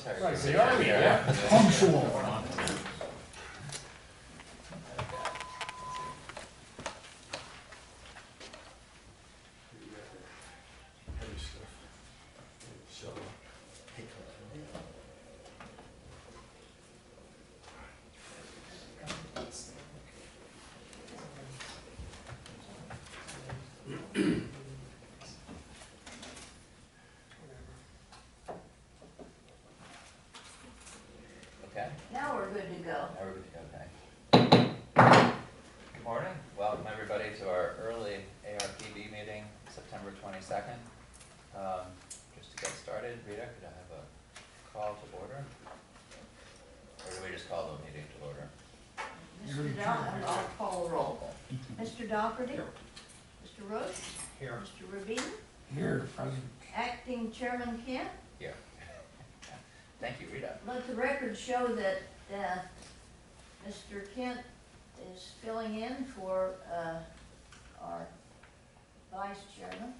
military. Right, precision the Army, here. yeah, punctual. Heavy stuff. So, Okay, Now we're good to go. now we're good to go, okay. Good morning, welcome everybody to our early ARPB meeting, September 22nd. Just to get started, Rita, could I have a call to order? Or do we just call the meeting to order? Mr. Doherty, I'll call the roll. Mr. Doherty? Mr. Roach? Here. Mr. Rubin? Here, President. Acting Chairman Kent? Here. Thank you, Rita. Let the record show that Mr. Kent is filling in for our Vice Chairman.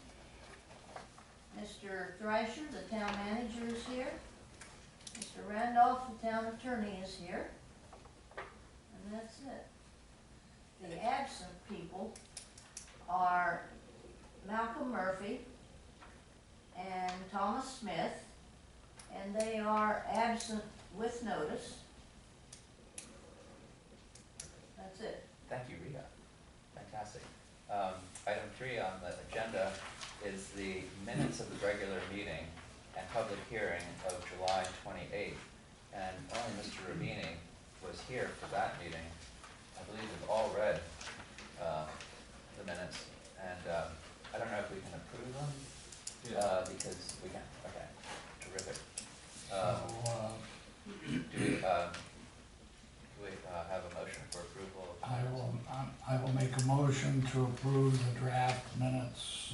Mr. Thrasher, the Town Manager, is here. Mr. Randolph, the Town Attorney, is here. And that's it. The absent people are Malcolm Murphy and Thomas Smith, and they are absent with notice. That's it. Thank you, Rita. Fantastic. Item 3 on the agenda is the minutes of the regular meeting and public hearing of July 28th. And only Mr. Rubini was here for that meeting. I believe we've all read the minutes, and I don't know if we can approve them, because we can. Okay, terrific. Do we have a motion for approval of the minutes? I will make a motion to approve the draft minutes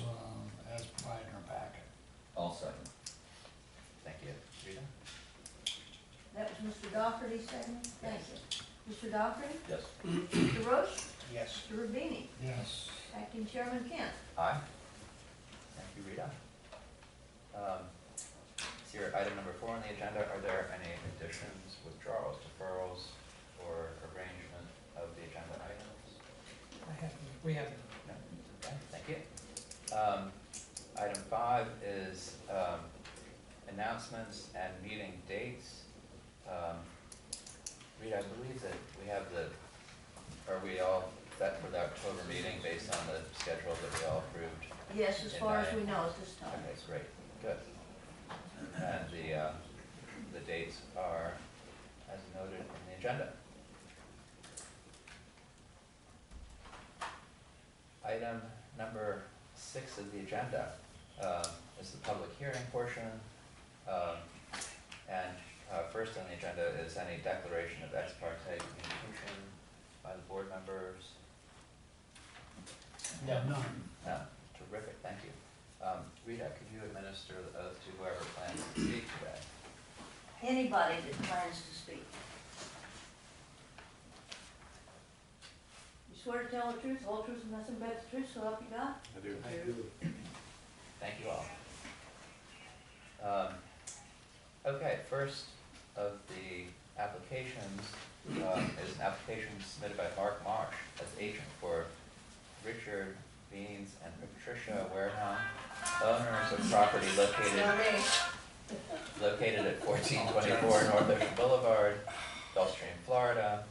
as provided in our packet. I'll second. Thank you. Rita? That was Mr. Doherty second. Thank you. Mr. Doherty? Yes. Mr. Roach? Yes. Mr. Rubini? Yes. Acting Chairman Kent? Aye. Thank you, Rita. So your item number 4 on the agenda, are there any additions, withdrawals, deferrals, or arrangement of the agenda items? We have. No? Okay, thank you. Item 5 is announcements and meeting dates. Rita, I believe that we have are we all set for the October meeting based on the schedule that we all approved? Yes, as far as we know at this time. Okay, great, good. And the dates are as noted in the agenda. Item number 6 of the agenda is the public hearing portion. First on the agenda is any declaration of ex parte communication by the board members. None. No, terrific, thank you. Rita, could you administer the oath to whoever plans to speak today? Anybody that plans to speak. You swear to tell the truth, the whole truth, and nothing but the truth, so help you God? I do. Thank you all. Okay, first of the applications is an application submitted by Mark Marsh as agent for Richard Beans and Patricia Wareham, owners of property located at 1424 North Ocean Boulevard, Gulfstream, Florida,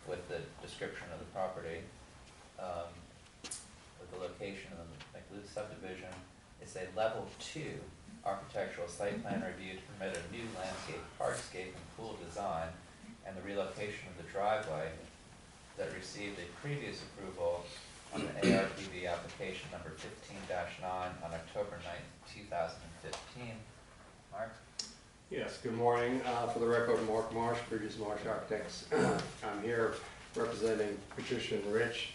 with the description of the property, with the location of the McLuth subdivision. It's a level 2 architectural site plan review to permit a new landscape, hardscape, and pool design, and the relocation of the driveway that received a previous approval on the ARPB application number 15-9 on October 9th, 2015. Mark? Yes, good morning. For the record, Mark Marsh, Bridges Marsh Architects. I'm here representing Patricia and Rich.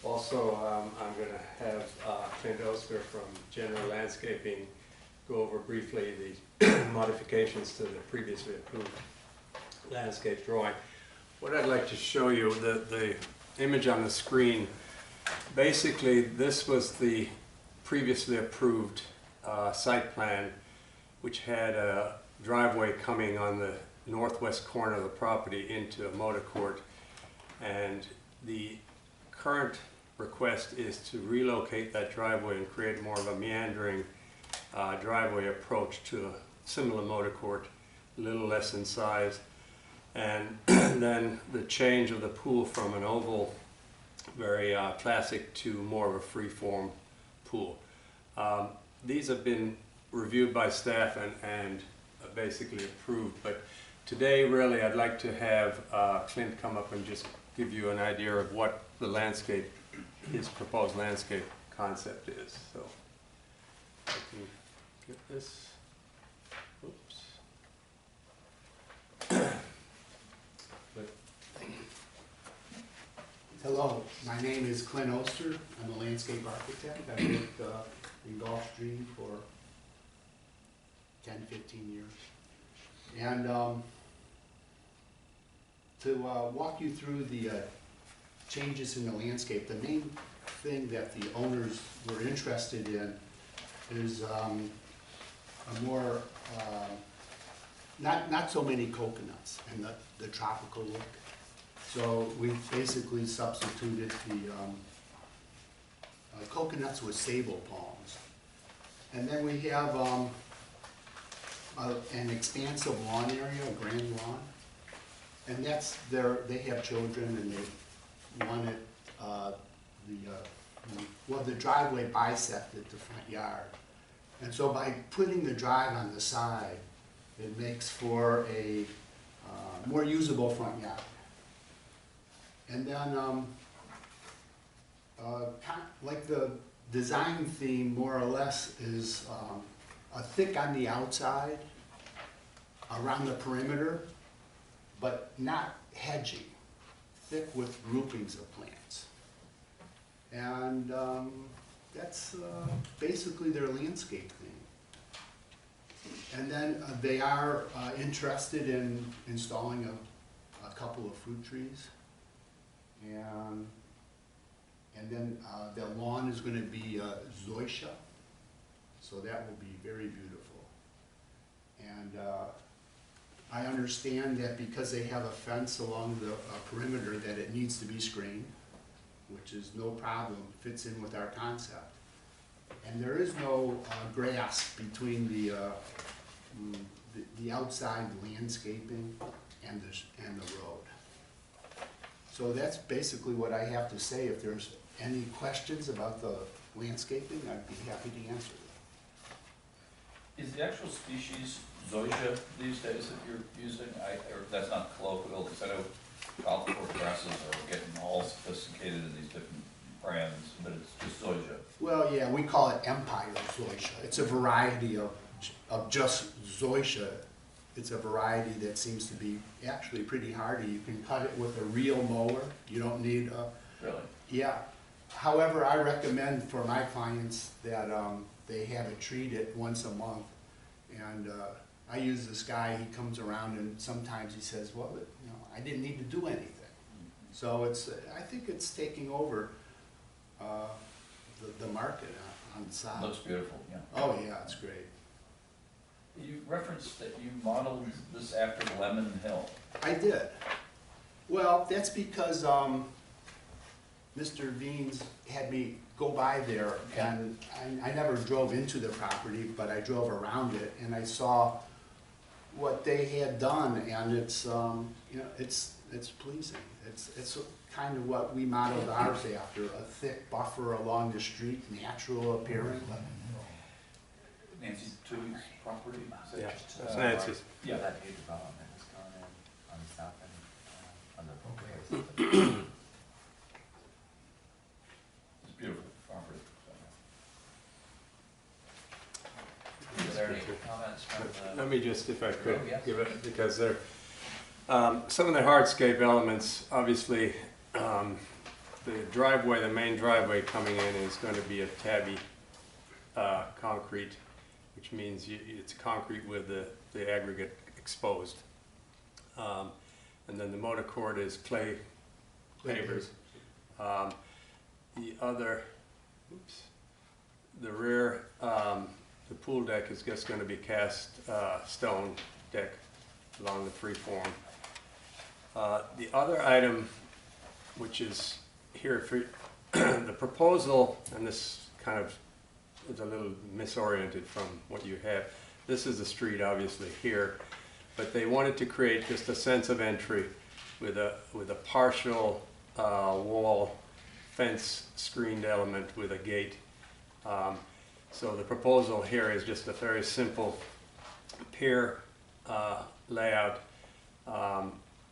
Also, I'm going to have Clint Osker from General Landscaping go over briefly the modifications to the previously approved landscape drawing. What I'd like to show you, the image on the screen, basically this was the previously approved site plan, which had a driveway coming on the northwest corner of the property into a motor court. And the current request is to relocate that driveway and create more of a meandering driveway approach to a similar motor court, a little less in size. And then the change of the pool from an oval, very classic, to more of a free-form pool. These have been reviewed by staff and basically approved, but today really I'd like to have Clint come up and just give you an idea of what the landscape, his proposed landscape concept is. So I can get this. Oops. Hello, my name is Clint Oster. I'm a landscape architect. I've worked in Gulfstream for 10, 15 years. And to walk you through the changes in the landscape, the main thing that the owners were interested in is a more, not so many coconuts and the tropical look. So we basically substituted the coconuts with sable palms. And then we have an expansive lawn area, a grand lawn. And that's they have children and they wanted the driveway bisected the front yard. And so by putting the drive on the side, it makes for a more usable front yard. And then, like the design theme, more or less, is a thick on the outside, around the perimeter, but not hedging, thick with groupings of plants. And that's basically their landscape theme. And then they are interested in installing a couple of fruit trees. And then the lawn is going to be zoysia, so that will be very beautiful. And I understand that because they have a fence along the perimeter that it needs to be screened, which is no problem, fits in with our concept. And there is no grass between the outside landscaping and the road. So that's basically what I have to say. If there's any questions about the landscaping, I'd be happy to answer them. Is the actual species zoysia these days that you're using? Or that's not colloquial, because I know golf course grasses are getting all sophisticated in these different brands, but it's just zoysia. Well, yeah, we call it empire zoysia. It's a variety of just zoysia. It's a variety that seems to be actually pretty hardy. You can cut it with a real mower. You don't need a... Really? Yeah. However, I recommend for my clients that they have it treated once a month. And I use this guy, he comes around and sometimes he says, well, you know, I didn't need to do anything. So it's, I think it's taking over the market on the side. Looks beautiful, yeah. Oh yeah, it's great. You referenced that you modeled this after Lemon Hill. I did. Well, that's because Mr. Veens had me go by there, and I never drove into the property, but I drove around it, and I saw what they had done, and it's you know, it's pleasing. It's kind of what we modeled ours after, a thick buffer along the street, natural appearing. Nancy Tui's property? Is that Yeah, just, that's Nancy's. Yeah. That new development has gone in on the south end, on the It's a beautiful property. Is there any comments from the? Let me just, if I could, Oh, yes. give it, because they're, some of the hardscape elements, obviously, the driveway, the main driveway coming in is going to be a tabby concrete, which means it's concrete with the aggregate exposed. And then the motor court is clay pavers. The other, oops, the rear The pool deck is just going to be cast stone deck along the free form. The other item, which is here for the proposal, and this kind of is a little misoriented from what you have. This is the street, obviously, here, but they wanted to create just a sense of entry with a partial wall fence screened element with a gate. So the proposal here is just a very simple pier layout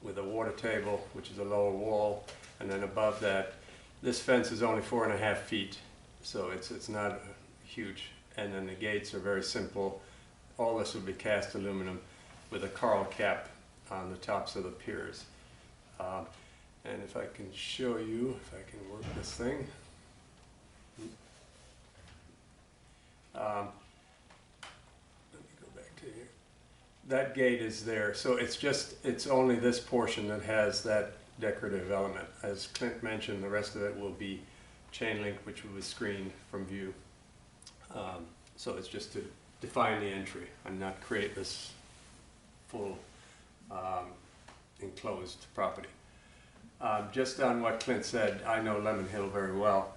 with a water table, which is a lower wall, and then above that, this fence is only 4.5 feet, so it's not huge. And then the gates are very simple. All this will be cast aluminum with a coral cap on the tops of the piers. And if I can show you, if I can work this thing. Let me go back to here. That gate is there, so it's only this portion that has that decorative element. As Clint mentioned, the rest of it will be chain link, which will be screened from view. So it's just to define the entry and not create this full enclosed property. Just on what Clint said, I know Lemon Hill very well,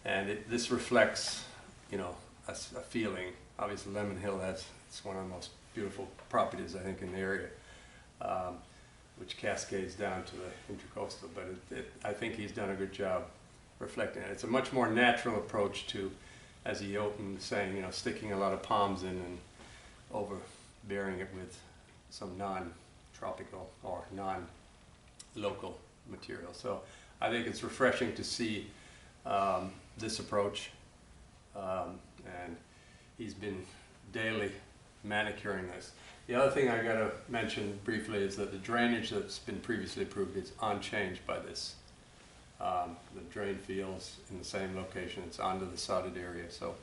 and this reflects, you know, a feeling. Obviously, Lemon Hill, it's one of the most beautiful properties, I think, in the area, which cascades down to the intercoastal, but I think he's done a good job reflecting it. It's a much more natural approach to, as he opened saying, you know, sticking a lot of palms in and overbearing it with some non-tropical or non-local material. So I think it's refreshing to see this approach, and he's been daily manicuring this. The other thing I got to mention briefly is that the drainage that's been previously approved is unchanged by this. The drain field's in the same location, it's onto the sodded area, so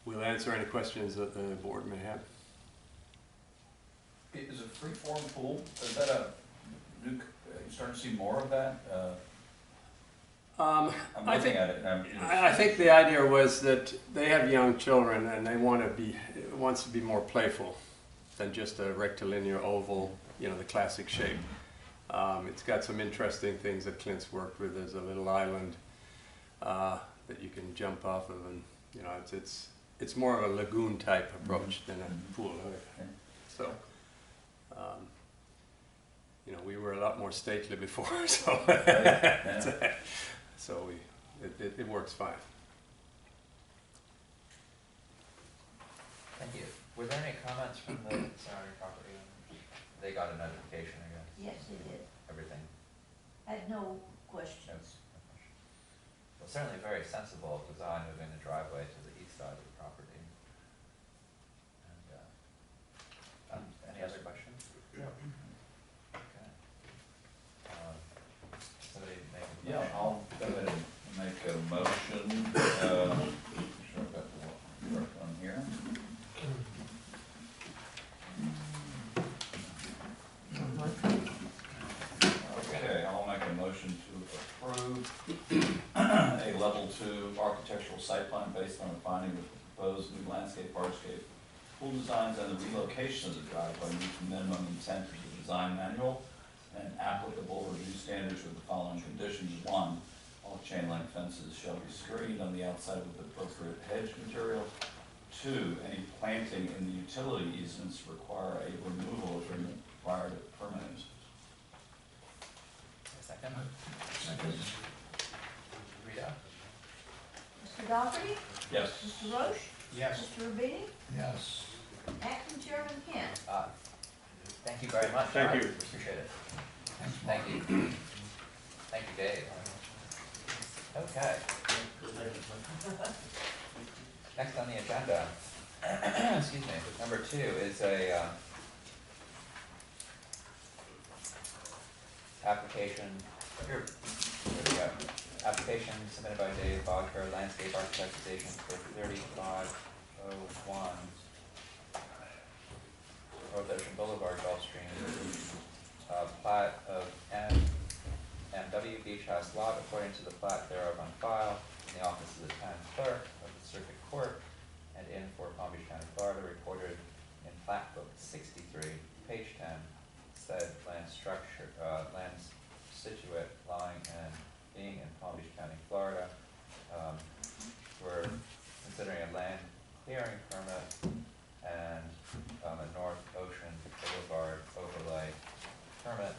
we'll answer any questions that the board may have. Is a free-form pool, is that a new, you starting to see more of that? I'm I looking think, at it and I'm. I think the idea was that they have young children and they want to be, it wants to be more playful than just a rectilinear oval, you know, the classic shape. It's got some interesting things that Clint's worked with. There's a little island that you can jump off of, and you know, it's more of a lagoon type approach than a pool. So, you know, we were a lot more stately before, so so it works fine. Thank you. Were there any comments from the surrounding property owners? They got a notification, I guess. Yes, they did. Everything. I had no questions. Well, certainly very sensible design, moving the driveway to the east side of the property. And, any other questions? Yeah. Okay. Somebody make a motion? Yeah, I'll go ahead and make a motion. Sure I've got the correct one here. Okay, I'll make a motion to approve a level 2 architectural site plan based on a finding of the proposed new landscape, hardscape, pool designs, and the relocation of the driveway meet the minimum intent of the design manual and applicable review standards with the following conditions. 1, all chain link fences shall be screened on the outside with appropriate hedge material. 2, any planting in the utility easements require a removal agreement prior to permanent. Second? Second. Rita? Mr. Dougherty? Yes. Mr. Roche? Yes. Mr. Rubini? Yes. Acting Chairman Kent? Thank you very much. Thank you. Appreciate it. Thanks, Mark. Thank you. Thank you, Dave. Okay. Next on the agenda, excuse me, number 2 is a application, here we go. Application submitted by Dave Bodker, landscape architecturization for 3501 North Ocean Boulevard, Gulfstream. Plat of M&W Beach House lot according to the plat thereof on file in the office of the town clerk of the circuit court and in for Palm Beach 63, page 10, said land structure, lands situate, lying and being in Palm Beach County, Florida. We're considering a land clearing permit and a North Ocean Boulevard overlay permit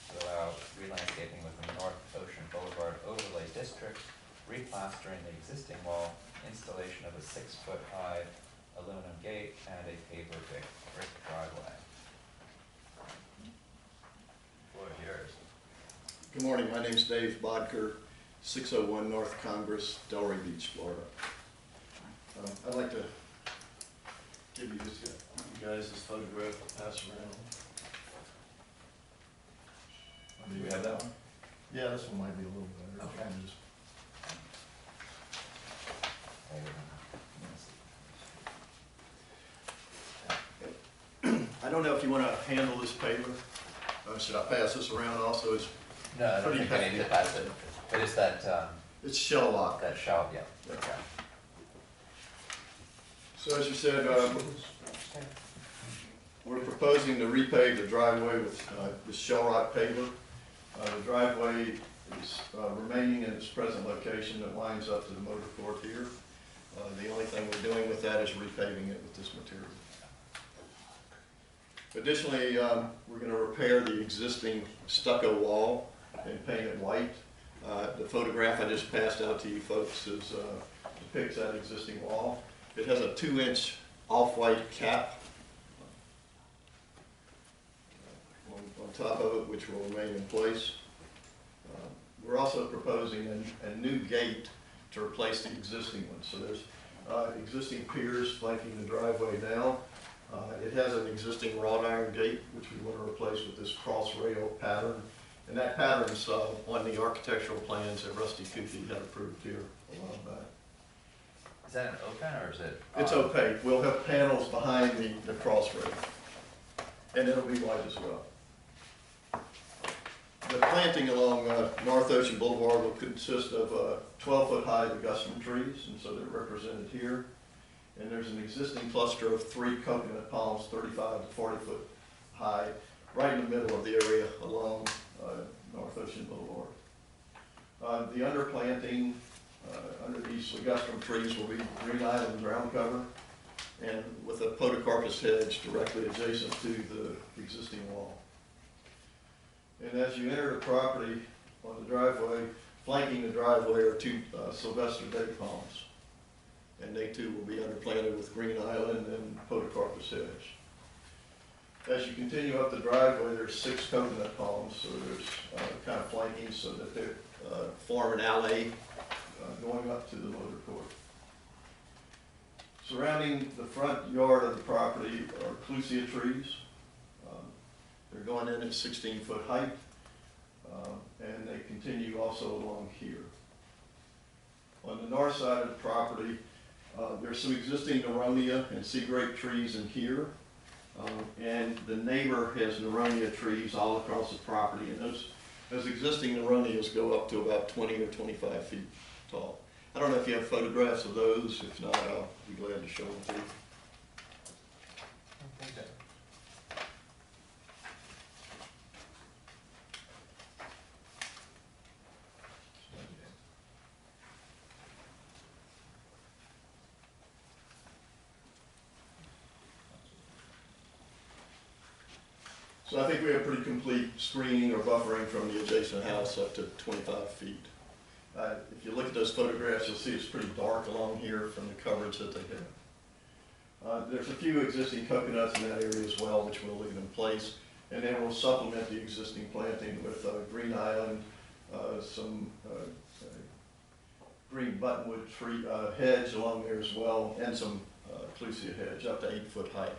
to allow re-landscaping within the North Ocean Boulevard overlay district, replastering the existing wall, installation of a 6-foot-high aluminum gate, and a paver brick driveway. Floor is yours. Good morning, my name's Dave Bodker, 601 North Congress, Delray Beach, Florida. I'd like to give you guys this photograph to pass around. Do we have that one? Yeah, this one might be a little better. Okay. Just- I don't know if you want to handle this paper. Should I pass this around also? No, I don't Pretty think I need to pass it, but it's that, It's shell lock. that shell, yeah. Yeah. Okay. So as you said, we're proposing to repave the driveway with this shell rock paver. The driveway is remaining in its present location that lines up to the motor court here. The only thing we're doing with that is repaving it with this material. Additionally, we're going to repair the existing stucco wall and paint it white. The photograph I just passed out to you folks depicts that existing wall. It has a 2-inch off-white cap on top of it, which will remain in place. We're also proposing a new gate to replace the existing one. So there's existing piers flanking the driveway now. It has an existing wrought iron gate, which we want to replace with this cross rail pattern. And that pattern's on the architectural plans that Rusty Kufi had approved here a while back. Is that an open or is it? It's opaque. We'll have panels behind the cross rail. And it'll be white as well. The planting along North Ocean Boulevard will consist of 12-foot-high ligustrum trees, and so they're represented here. And there's an existing cluster of 3 coconut palms, 35 to 40 foot high, right in the middle of the area along North Ocean Boulevard. The underplanting under these ligustrum trees will be green island ground cover and with a podocarpus hedge directly adjacent to the existing wall. And as you enter the property on the driveway, flanking the driveway are 2 Sylvester date palms. And they too will be underplanted with green island and podocarpus hedge. As you continue up the driveway, there's 6 coconut palms, so there's kind of flanking so that they form an alley going up to the motor court. Surrounding the front yard of the property are clusia trees. They're going in at 16-foot height, and they continue also along here. On the north side of the property, there's some existing Neronia and sea grape trees in here, and the neighbor has Neronia trees all across the property, and those existing Neronias go up to about 20 or 25 feet tall. I don't know if you have photographs of those. If not, I'll be glad to show them to you. So I think we have pretty complete screening or buffering from the adjacent house up to 25 feet. If you look at those photographs, you'll see it's pretty dark along here from the coverage that they have. There's a few existing coconuts in that area as well, which we'll leave in place. And then we'll supplement the existing planting with green island, some green buttonwood tree hedge along there as well, and some clusia hedge up to 8-foot height.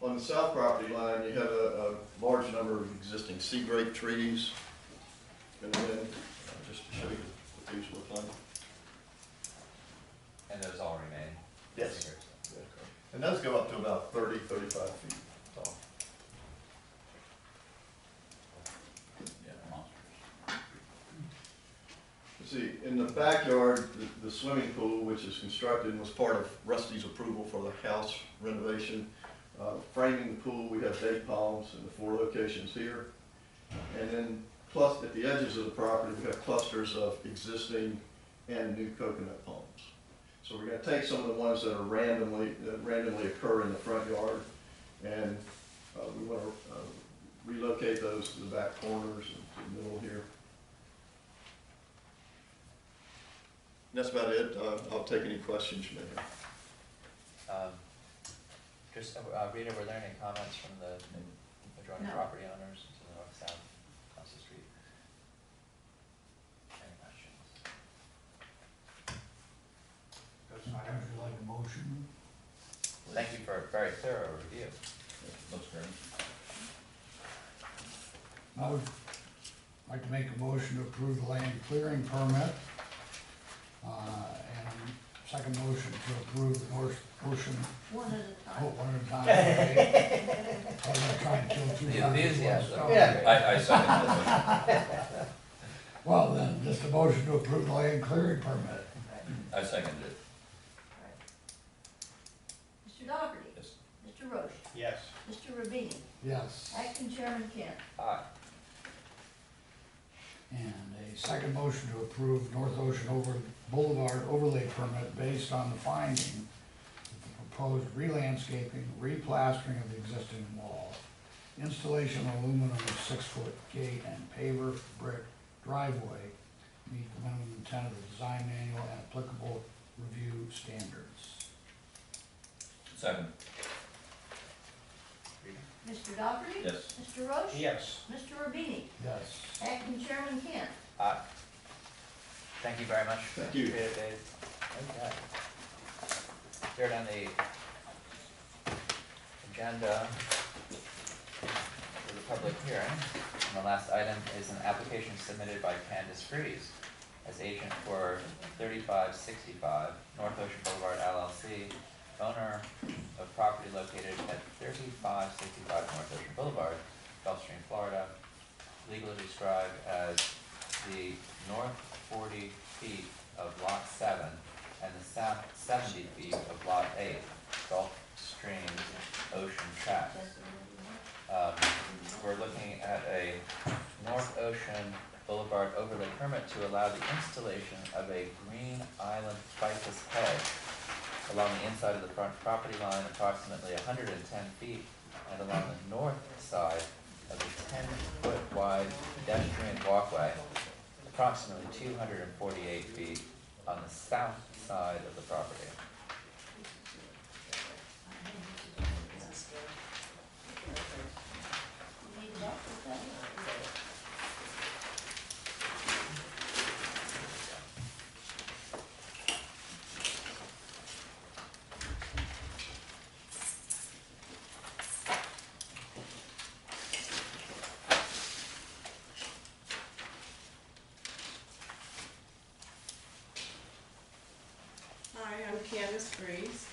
On the south property line, you have a large number of existing sea grape trees. And then, just to show you what these look like. And those all remain? Yes. And those go up to about 30, 35 feet tall. Yeah, monsters. You see, in the backyard, the swimming pool, which is constructed and was part of Rusty's approval for the house renovation, Framing the pool, we have date palms in the 4 locations here. And then plus at the edges of the property, we have clusters of existing and new coconut palms. So we're gonna take some of the ones that are randomly occur in the front yard, and we wanna relocate those to the back corners and to the middle here. And that's about it. I'll take any questions you may have. Rita, were there any comments from the adjoining No. property owners to the north, south, across the street? Any questions? Would you like a motion? Thank you for a very thorough review. Looks great. I would like to make a motion to approve the land clearing permit. And second motion to approve the North Ocean, One at a oh, time. one at a time. Okay. I was gonna try and kill two The birds with one enthusiasm. stone. I second that Well, then, just a motion to approve the land clearing permit. motion. I second it. Mr. Dougherty. Yes. Mr. Roche. Yes. Mr. Rubini. Yes. Acting Chairman Kent. Aye. And a second motion to approve North Ocean Boulevard overlay permit based on the finding that the proposed re-landscaping, replastering of the existing wall, installation of aluminum 6-foot gate and paver brick driveway meet the minimum intent of the design manual and applicable review standards. Second. Rita? Mr. Dougherty. Yes. Mr. Roche. Yes. Mr. Rubini. Yes. Acting Chairman Kent. Aye. Thank you very much. Thank you. Appreciate it, Dave. Okay. Here on the agenda for the public hearing, and the last item is an application submitted by Candace Freeze as agent for 3565 North Ocean Boulevard LLC, owner of property located at 3565 North Ocean Boulevard, Gulfstream, Florida, legally described as the north 40 feet of lot 7 and the south 70 feet of lot 8, Gulfstream Ocean Tract. We're looking at a North Ocean Boulevard overlay permit to allow the installation of a green island ficus hedge along the inside of the front property line, approximately 110 feet, and along the north side of a 10-foot wide pedestrian walkway, approximately 248 feet on the south side of the property. Need that with that? Hi, I'm Candace Freeze.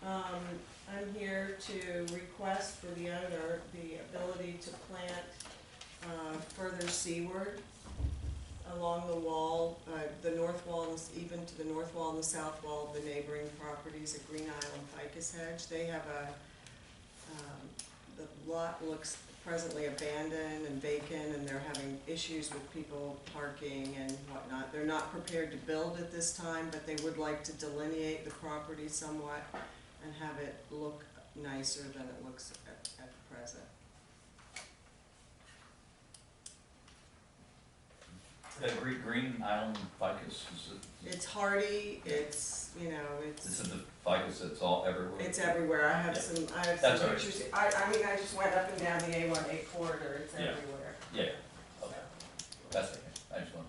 I'm here to request for the owner the ability to plant further seaward along the wall, the north wall, even to the north wall and the south wall of the neighboring properties, a Green Island ficus hedge. They have the lot looks presently abandoned and vacant, and they're having issues with people parking and whatnot. They're not prepared to build at this time, but they would like to delineate the property somewhat and have it look nicer than it looks at present. That Green Island ficus, is it? It's hardy, it's, you know, This is the ficus that's all everywhere? it's everywhere. I have Yeah. some That's all right. pictures. I mean, I just went up and down the A18 corridor, it's Yeah. everywhere. Yeah, okay. That's okay. I just want.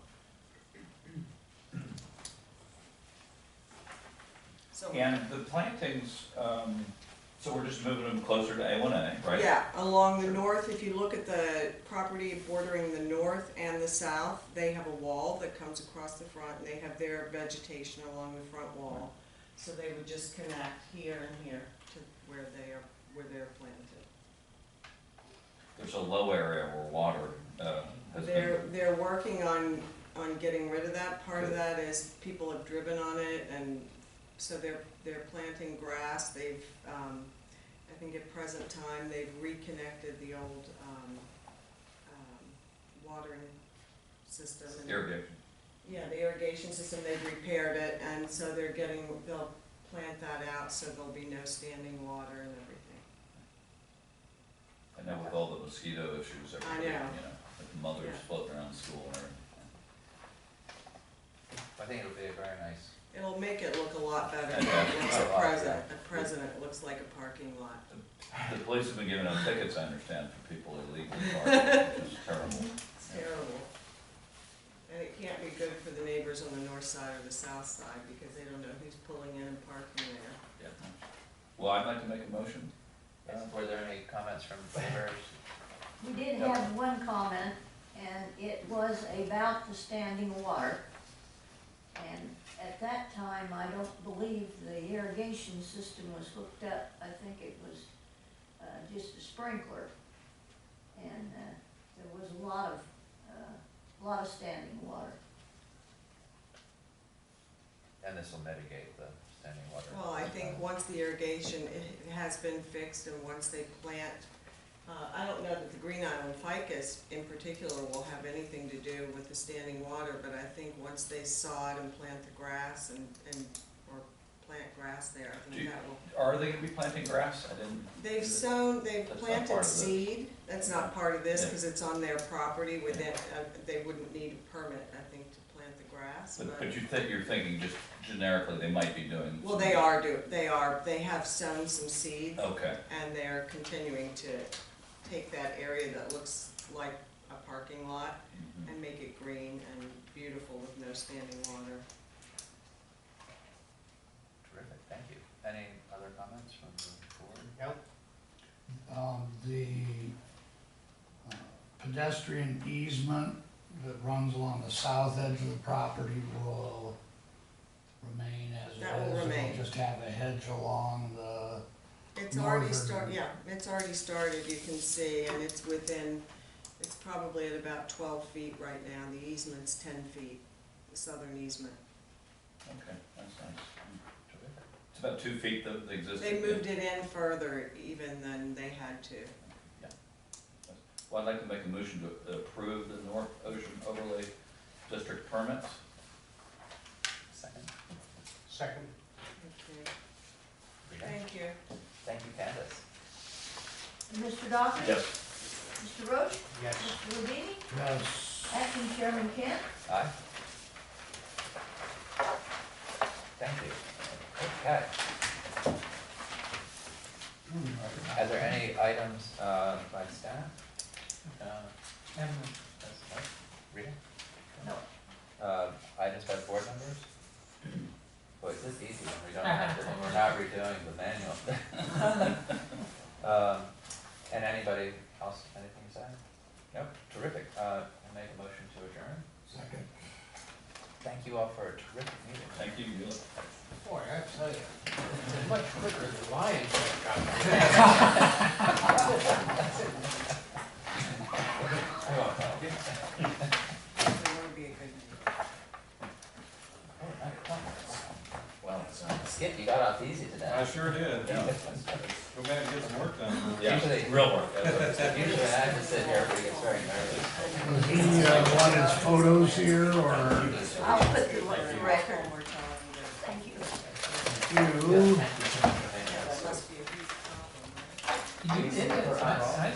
So, And the plantings, so we're just moving them closer to A1A, right? yeah, along the north, if you look at the property bordering the north and the south, they have a wall that comes across the front, and they have their vegetation along the front wall. So they would just connect here and here to where they're planted. There's a low area where water has been. They're working on getting rid of that. Part of that is people have driven on it, and so they're planting grass. I think at present time, they've reconnected the old, watering system. and- Irrigation. Yeah, the irrigation system, they've repaired it, and so they'll plant that out, so there'll be no standing water and everything. I know with all the mosquito issues, everybody, know. with the mothers Yeah. floating around school and everything. I think it'll be a very nice, It'll make it look a lot better than Yeah. it looks Oh, at wow, present. At present, it looks like a parking lot. The police have been giving out tickets, I understand, for people illegally parking, which is terrible. It's terrible. And it can't be good for the neighbors on the north side or the south side, because they don't know who's pulling in and parking there. Yeah. Well, I'd like to make a motion. were there any comments from neighbors? We did have one comment, and it was about the standing water. And at that time, I don't believe the irrigation system was hooked up. I think it was just a sprinkler. And there was a lot of standing water. And this will mitigate the standing water. Well, I think once the irrigation has been fixed and once they plant, I don't know that the Green Island ficus in particular will have anything to do with the standing water, but I think once they sod and plant the grass or plant grass there, I think that will. Are they gonna be planting grass? I didn't. They've That's planted not part of this. seed, that's not part of this, Yeah. because it's on their property within, they wouldn't need a permit, I think, to plant the grass, But you're thinking just generically, they might be doing. Well, they have sown some seeds, Okay, and they're continuing to take that area that looks like a parking lot mhm. and make it green and beautiful with no standing water. Terrific, thank you. Any other comments from the board? Yep. The pedestrian easement that runs along the south edge of the property will remain as it is. That will remain. We'll just have a hedge along the, It's already Northern. it's already started, you can see, and it's probably at about 12 feet right now. The easement's 10 feet, the southern easement. Okay, that's nice. Terrific. It's about 2 feet, the existing. They moved it in further even than they had to. Well, I'd like to make a motion to approve the North Ocean Overlay District permits. Second? second, Okay, Rita? thank you. Thank you, Candace. Mr. Doherty? Yes. Mr. Roach? yes. Mr. Rubini? Yes. Acting Chairman Kent? Aye. Thank you. Okay. Are there any items by staff? That's no. Rita? No. Items by board members? Boy, is this easy when we don't have to, when we're not redoing the manual. And anybody else, anything to say? Nope, terrific. I make a motion to adjourn. Second. Thank you all for a terrific meeting. Thank you. You look- Boy, I tell you, it's much quicker than Lions got. I won't tell you. It would be a good name. Oh, right. Well, Skip, you got off easy today. I sure did, yeah. Go back and get some work done. Usually, Real work. usually when I just sit here, everybody gets very nervous. He wanted his photos here, or I'll put the record. We're telling you that. Thank you. you? That must be a huge problem, You did it for us. right?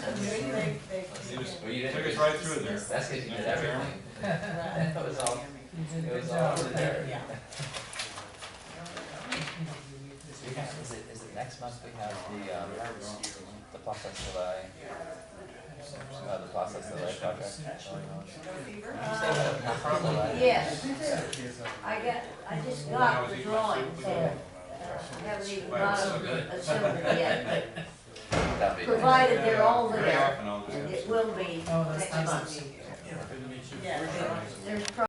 Well, you didn't. Took us right through there. That's because you did everything. It was all, it was all there. Yeah. Is it next month we have the Plaza Soleil, the Plaza Soleil project going on? Yes. I just got the drawing, so I haven't even got them assembled yet, That'd but be provided they're all Very there, often I'll just. it will be next month. Yeah. There's